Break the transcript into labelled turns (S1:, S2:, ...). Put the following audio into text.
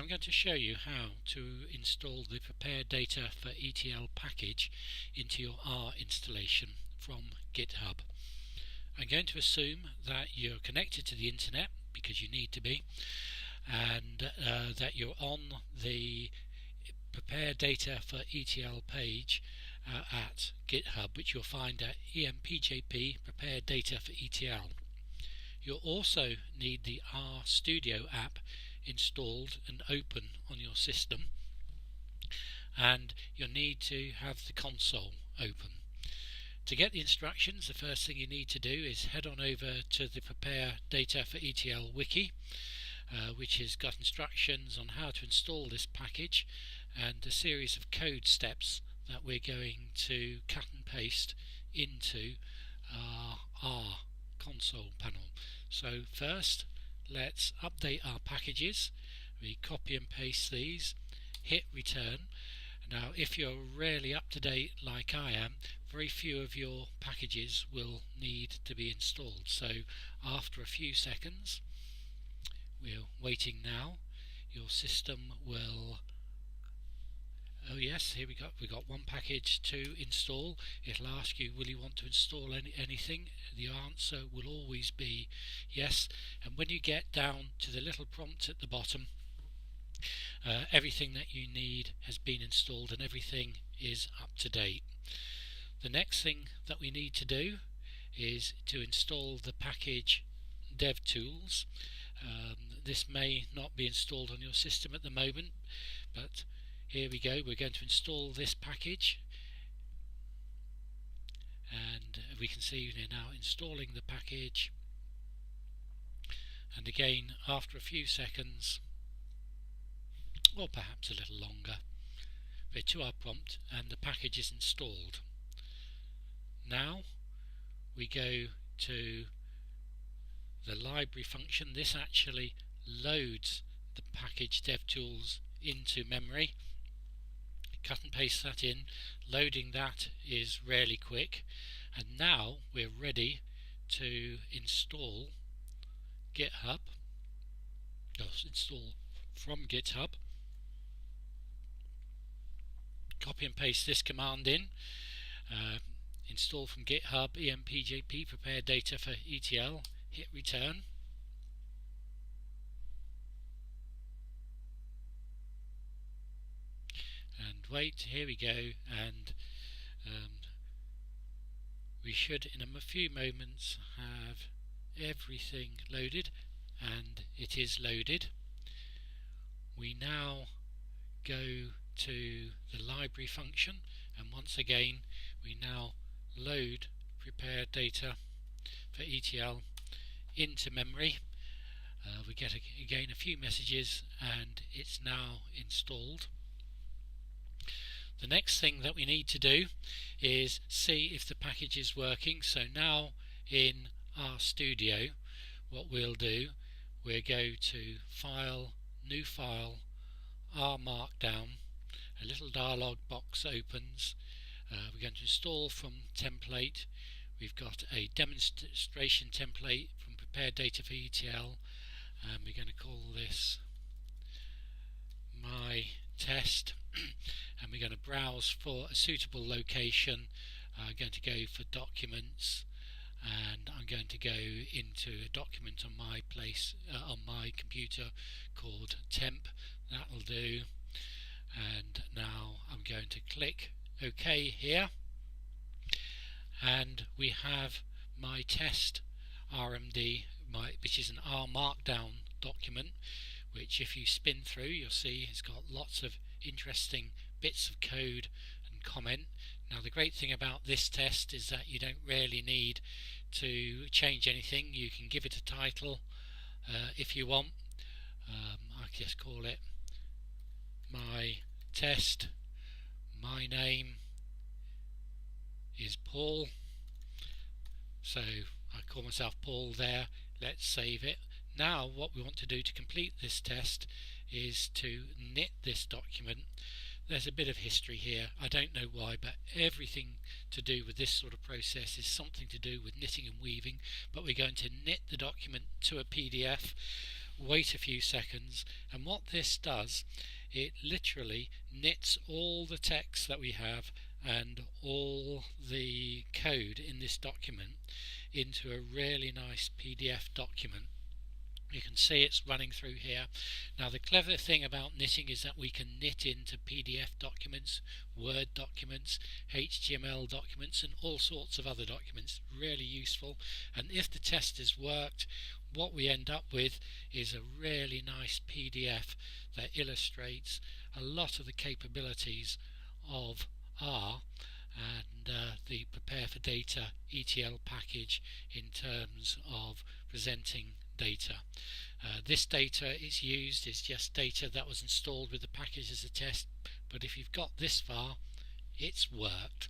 S1: I'm going to show you how to install the PrepareDataForETL package into your R installation from GitHub. I'm going to assume that you're connected to the internet, because you need to be, and that you're on the PrepareDataForETL page at GitHub, which you'll find at empjp PrepareDataForETL. You'll also need the RStudio app installed and open on your system, and you'll need to have the console open. To get the instructions, the first thing you need to do is head on over to the PrepareDataForETL wiki, which has got instructions on how to install this package and a series of code steps that we're going to cut and paste into our console panel. So first, let's update our packages. We copy and paste these, hit return. Now, if you're really up to date like I am, very few of your packages will need to be installed. So after a few seconds, we're waiting now, your system will, oh yes, here we've got one package to install. It'll ask you, will you want to install anything? The answer will always be yes. And when you get down to the little prompt at the bottom, everything that you need has been installed and everything is up to date. The next thing that we need to do is to install the package DevTools. This may not be installed on your system at the moment, but here we go. We're going to install this package, and we can see we're now installing the package, and again after a few seconds, or perhaps a little longer, we're to our prompt and the package is installed. Now we go to the library function. This actually loads the package DevTools into memory. Cut and paste that in. Loading that is really quick, and now we're ready to install GitHub. Install from GitHub. Copy and paste this command in. Install from GitHub empjp PrepareDataForETL. Hit return. And wait, here we go, and we should in a few moments have everything loaded, and it is loaded. We now go to the library function, and once again we now load PrepareDataForETL into memory. We get again a few messages, and it's now installed. The next thing that we need to do is see if the package is working. So now in RStudio, what we'll do, we'll go to File, New File, R Markdown. A little dialog box opens. We're going to install from template. We've got a demonstration template from PrepareDataForETL, and we're going to call this My Test. And we're going to browse for a suitable location. I'm going to go for documents, and I'm going to go into a document on my on my computer called temp. That'll do. And now I'm going to click OK here, and we have my test RMD, which is an R Markdown document, which if you spin through you'll see it's got lots of interesting bits of code and comment. Now the great thing about this test is that you don't really need to change anything. You can give it a title if you want. I just call it My Test. My name is Paul, so I call myself Paul there. Let's save it. Now what we want to do to complete this test is to knit this document. There's a bit of history here. I don't know why, but everything to do with this sort of process is something to do with knitting and weaving. But we're going to knit the document to a PDF. wait a few seconds, and what this does, it literally knits all the text that we have and all the code in this document into a really nice PDF document. You can see it's running through here. Now the clever thing about knitting is that we can knit into PDF documents, Word documents, HTML documents and all sorts of other documents. Really useful, and if the test has worked, what we end up with is a really nice PDF that illustrates a lot of the capabilities of R and the Prepare for Data ETL package in terms of presenting data. This data is used is just data that was installed with the package as a test, but if you've got this far, it's worked.